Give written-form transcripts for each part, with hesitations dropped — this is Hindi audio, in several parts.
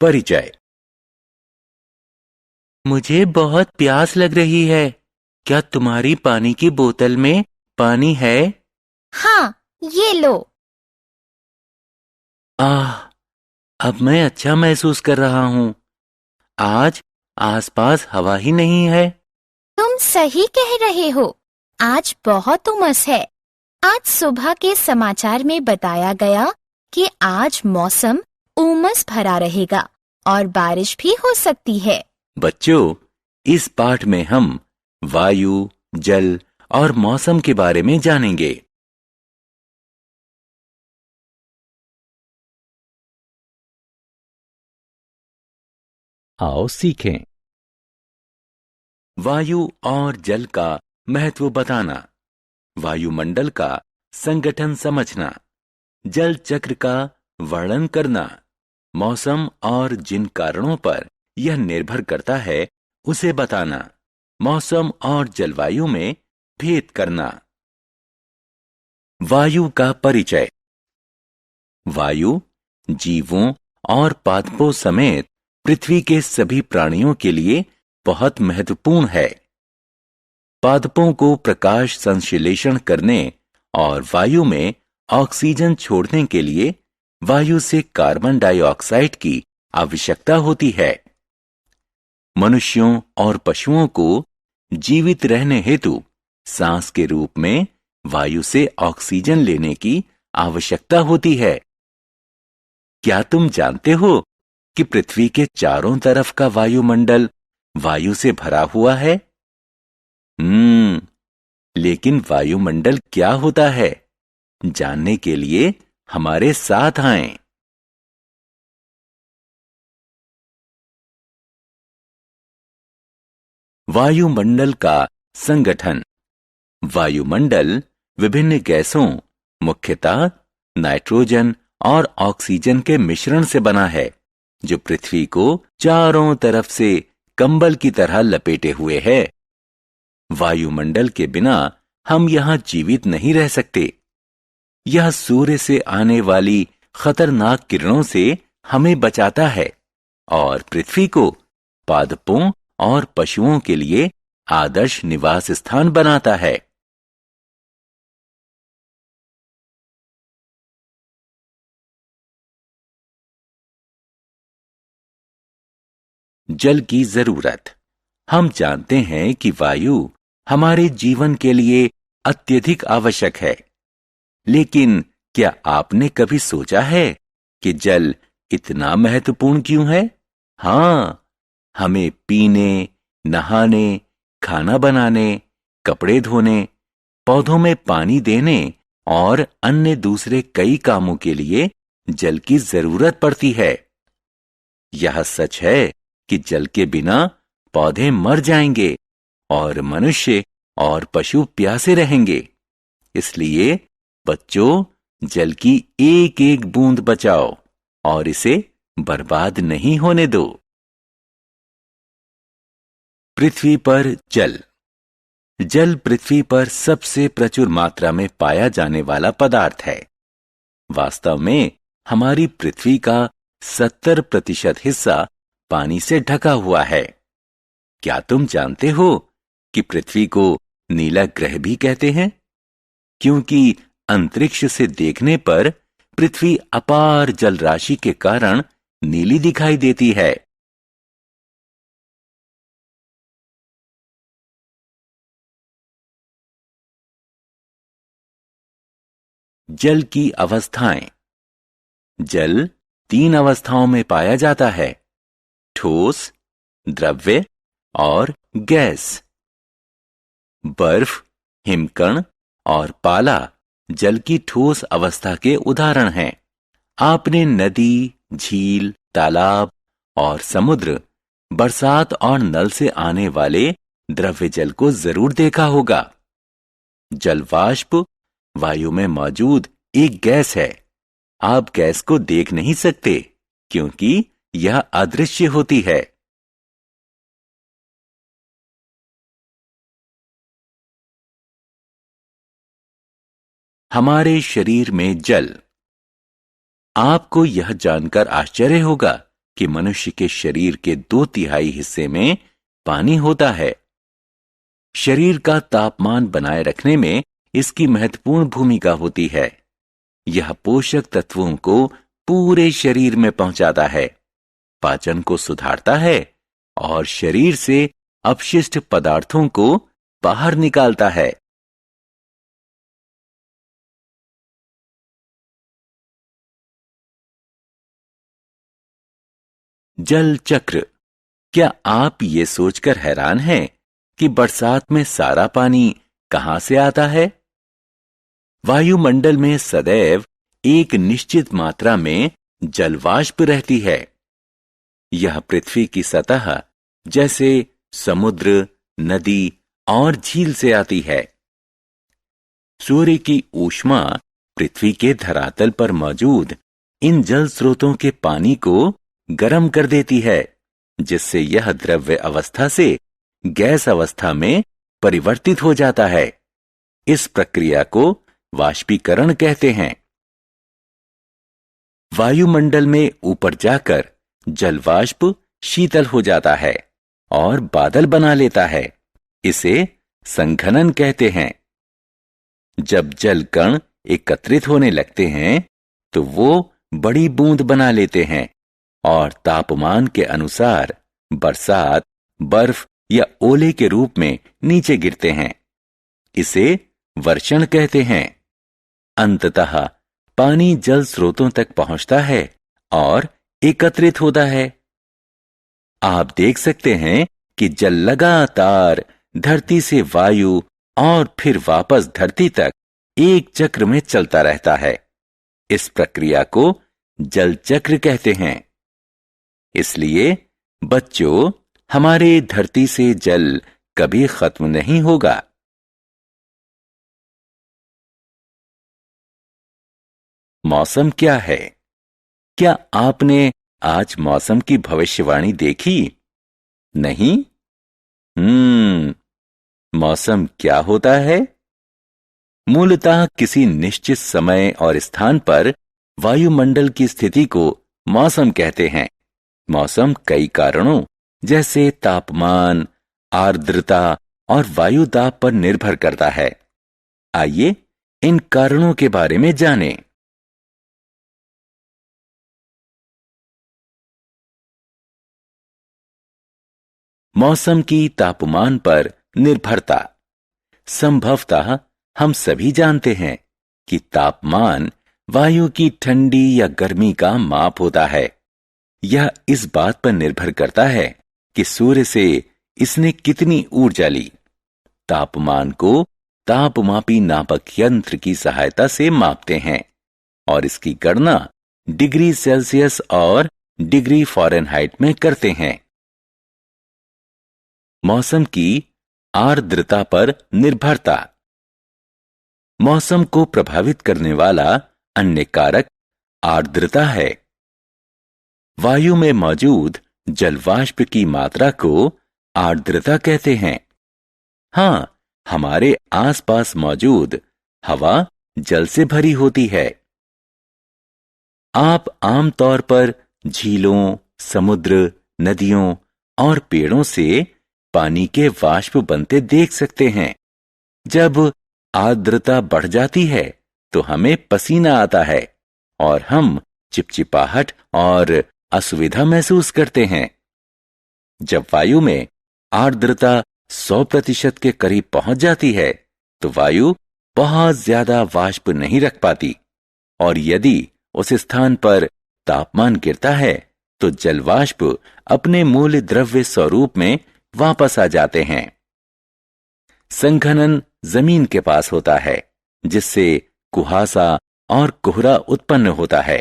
परिचय। मुझे बहुत प्यास लग रही है। क्या तुम्हारी पानी की बोतल में पानी है? हाँ, ये लो। आह, अब मैं अच्छा महसूस कर रहा हूँ। आज आसपास हवा ही नहीं है। तुम सही कह रहे हो। आज बहुत उमस है। आज सुबह के समाचार में बताया गया कि आज मौसम उमस भरा रहेगा और बारिश भी हो सकती है। बच्चों, इस पाठ में हम वायु, जल और मौसम के बारे में जानेंगे। आओ सीखें। वायु और जल का महत्व बताना, वायुमंडल का संगठन समझना, जल चक्र का वर्णन करना, मौसम और जिन कारणों पर यह निर्भर करता है उसे बताना, मौसम और जलवायु में भेद करना। वायु का परिचय। वायु जीवों और पादपों समेत पृथ्वी के सभी प्राणियों के लिए बहुत महत्वपूर्ण है। पादपों को प्रकाश संश्लेषण करने और वायु में ऑक्सीजन छोड़ने के लिए वायु से कार्बन डाइऑक्साइड की आवश्यकता होती है। मनुष्यों और पशुओं को जीवित रहने हेतु सांस के रूप में वायु से ऑक्सीजन लेने की आवश्यकता होती है। क्या तुम जानते हो कि पृथ्वी के चारों तरफ का वायुमंडल वायु से भरा हुआ है? लेकिन वायुमंडल क्या होता है, जानने के लिए हमारे साथ आएं। वायुमंडल का संगठन। वायुमंडल विभिन्न गैसों, मुख्यतः नाइट्रोजन और ऑक्सीजन के मिश्रण से बना है, जो पृथ्वी को चारों तरफ से कंबल की तरह लपेटे हुए है। वायुमंडल के बिना हम यहां जीवित नहीं रह सकते। यह सूर्य से आने वाली खतरनाक किरणों से हमें बचाता है और पृथ्वी को पादपों और पशुओं के लिए आदर्श निवास स्थान बनाता है। जल की जरूरत। हम जानते हैं कि वायु हमारे जीवन के लिए अत्यधिक आवश्यक है, लेकिन क्या आपने कभी सोचा है कि जल इतना महत्वपूर्ण क्यों है? हाँ, हमें पीने, नहाने, खाना बनाने, कपड़े धोने, पौधों में पानी देने और अन्य दूसरे कई कामों के लिए जल की जरूरत पड़ती है। यह सच है कि जल के बिना पौधे मर जाएंगे और मनुष्य और पशु प्यासे रहेंगे। इसलिए बच्चों, जल की एक एक बूंद बचाओ और इसे बर्बाद नहीं होने दो। पृथ्वी पर जल। जल पृथ्वी पर सबसे प्रचुर मात्रा में पाया जाने वाला पदार्थ है। वास्तव में हमारी पृथ्वी का 70% हिस्सा पानी से ढका हुआ है। क्या तुम जानते हो कि पृथ्वी को नीला ग्रह भी कहते हैं? क्योंकि अंतरिक्ष से देखने पर पृथ्वी अपार जल राशि के कारण नीली दिखाई देती है। जल की अवस्थाएं। जल 3 अवस्थाओं में पाया जाता है: ठोस, द्रव्य और गैस। बर्फ, हिमकण और पाला जल की ठोस अवस्था के उदाहरण हैं। आपने नदी, झील, तालाब और समुद्र, बरसात और नल से आने वाले द्रव्य जल को जरूर देखा होगा। जलवाष्प वायु में मौजूद एक गैस है। आप गैस को देख नहीं सकते क्योंकि यह अदृश्य होती है। हमारे शरीर में जल। आपको यह जानकर आश्चर्य होगा कि मनुष्य के शरीर के 2/3 हिस्से में पानी होता है। शरीर का तापमान बनाए रखने में इसकी महत्वपूर्ण भूमिका होती है। यह पोषक तत्वों को पूरे शरीर में पहुंचाता है, पाचन को सुधारता है और शरीर से अपशिष्ट पदार्थों को बाहर निकालता है। जल चक्र। क्या आप ये सोचकर हैरान हैं कि बरसात में सारा पानी कहां से आता है? वायुमंडल में सदैव एक निश्चित मात्रा में जलवाष्प रहती है। यह पृथ्वी की सतह जैसे समुद्र, नदी और झील से आती है। सूर्य की ऊष्मा पृथ्वी के धरातल पर मौजूद इन जल स्रोतों के पानी को गर्म कर देती है, जिससे यह द्रव्य अवस्था से गैस अवस्था में परिवर्तित हो जाता है। इस प्रक्रिया को वाष्पीकरण कहते हैं। वायुमंडल में ऊपर जाकर जलवाष्प शीतल हो जाता है और बादल बना लेता है। इसे संघनन कहते हैं। जब जल कण एकत्रित होने लगते हैं तो वो बड़ी बूंद बना लेते हैं और तापमान के अनुसार बरसात, बर्फ या ओले के रूप में नीचे गिरते हैं। इसे वर्षण कहते हैं। अंततः पानी जल स्रोतों तक पहुंचता है और एकत्रित होता है। आप देख सकते हैं कि जल लगातार धरती से वायु और फिर वापस धरती तक एक चक्र में चलता रहता है। इस प्रक्रिया को जल चक्र कहते हैं। इसलिए बच्चों, हमारे धरती से जल कभी खत्म नहीं होगा। मौसम क्या है? क्या आपने आज मौसम की भविष्यवाणी देखी? नहीं? मौसम क्या होता है? मूलतः किसी निश्चित समय और स्थान पर वायुमंडल की स्थिति को मौसम कहते हैं। मौसम कई कारणों जैसे तापमान, आर्द्रता और वायु दाब पर निर्भर करता है। आइए इन कारणों के बारे में जानें। मौसम की तापमान पर निर्भरता। संभवतः हम सभी जानते हैं कि तापमान वायु की ठंडी या गर्मी का माप होता है। यह इस बात पर निर्भर करता है कि सूर्य से इसने कितनी ऊर्जा ली। तापमान को तापमापी नापक यंत्र की सहायता से मापते हैं और इसकी गणना डिग्री सेल्सियस और डिग्री फ़ारेनहाइट में करते हैं। मौसम की आर्द्रता पर निर्भरता। मौसम को प्रभावित करने वाला अन्य कारक आर्द्रता है। वायु में मौजूद जलवाष्प की मात्रा को आर्द्रता कहते हैं। हां, हमारे आसपास मौजूद हवा जल से भरी होती है। आप आमतौर पर झीलों, समुद्र, नदियों और पेड़ों से पानी के वाष्प बनते देख सकते हैं। जब आर्द्रता बढ़ जाती है तो हमें पसीना आता है और हम चिपचिपाहट और असुविधा महसूस करते हैं। जब वायु में आर्द्रता 100% के करीब पहुंच जाती है तो वायु बहुत ज्यादा वाष्प नहीं रख पाती और यदि उस स्थान पर तापमान गिरता है तो जलवाष्प अपने मूल द्रव्य स्वरूप में वापस आ जाते हैं। संघनन जमीन के पास होता है, जिससे कुहासा और कोहरा उत्पन्न होता है।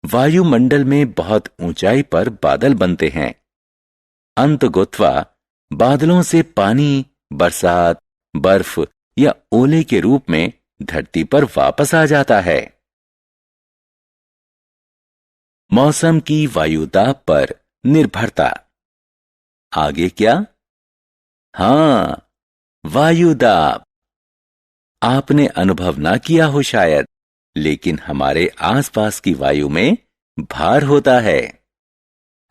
वायुमंडल में बहुत ऊंचाई पर बादल बनते हैं। अंततः बादलों से पानी बरसात, बर्फ या ओले के रूप में धरती पर वापस आ जाता है। मौसम की वायुदाब पर निर्भरता। आगे क्या? हां, वायुदाब। आपने अनुभव ना किया हो शायद, लेकिन हमारे आसपास की वायु में भार होता है।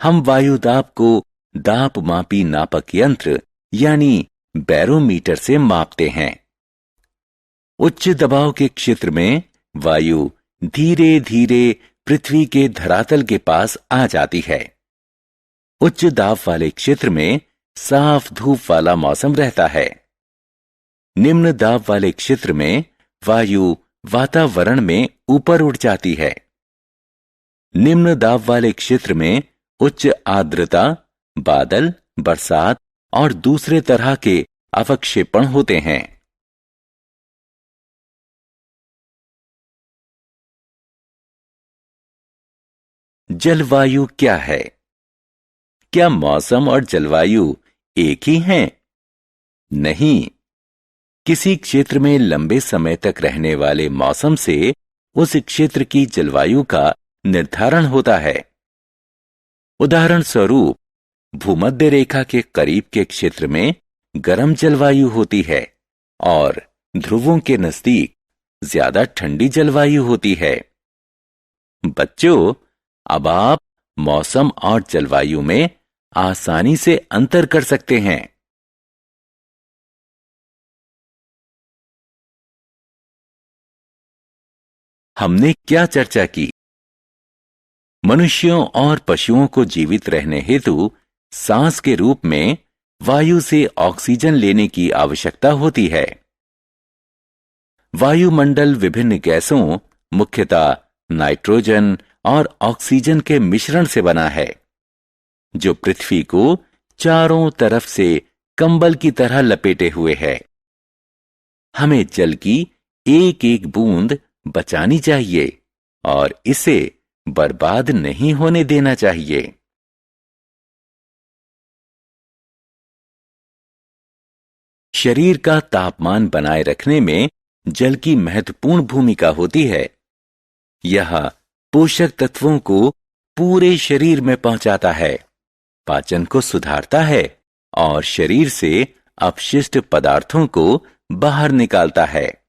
हम वायु दाब को दाब मापी नापक यंत्र यानी बैरोमीटर से मापते हैं। उच्च दबाव के क्षेत्र में वायु धीरे धीरे पृथ्वी के धरातल के पास आ जाती है। उच्च दाब वाले क्षेत्र में साफ धूप वाला मौसम रहता है। निम्न दाब वाले क्षेत्र में वायु वातावरण में ऊपर उठ जाती है। निम्न दाब वाले क्षेत्र में उच्च आर्द्रता, बादल, बरसात और दूसरे तरह के अवक्षेपण होते हैं। जलवायु क्या है? क्या मौसम और जलवायु एक ही हैं? नहीं। किसी क्षेत्र में लंबे समय तक रहने वाले मौसम से उस क्षेत्र की जलवायु का निर्धारण होता है। उदाहरण स्वरूप, भूमध्य रेखा के करीब के क्षेत्र में गर्म जलवायु होती है और ध्रुवों के नजदीक ज्यादा ठंडी जलवायु होती है। बच्चों, अब आप मौसम और जलवायु में आसानी से अंतर कर सकते हैं। हमने क्या चर्चा की? मनुष्यों और पशुओं को जीवित रहने हेतु सांस के रूप में वायु से ऑक्सीजन लेने की आवश्यकता होती है। वायुमंडल विभिन्न गैसों, मुख्यतः नाइट्रोजन और ऑक्सीजन के मिश्रण से बना है, जो पृथ्वी को चारों तरफ से कंबल की तरह लपेटे हुए है। हमें जल की एक एक बूंद बचानी चाहिए और इसे बर्बाद नहीं होने देना चाहिए। शरीर का तापमान बनाए रखने में जल की महत्वपूर्ण भूमिका होती है। यह पोषक तत्वों को पूरे शरीर में पहुंचाता है, पाचन को सुधारता है और शरीर से अपशिष्ट पदार्थों को बाहर निकालता है।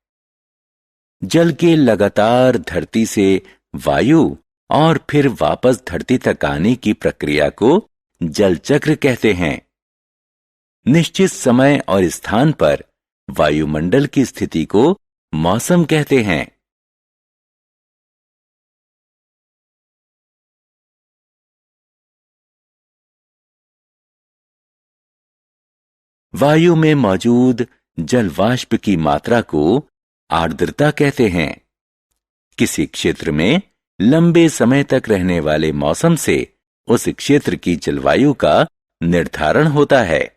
जल के लगातार धरती से वायु और फिर वापस धरती तक आने की प्रक्रिया को जल चक्र कहते हैं। निश्चित समय और स्थान पर वायुमंडल की स्थिति को मौसम कहते हैं। वायु में मौजूद जल वाष्प की मात्रा को आर्द्रता कहते हैं। किसी क्षेत्र में लंबे समय तक रहने वाले मौसम से उस क्षेत्र की जलवायु का निर्धारण होता है।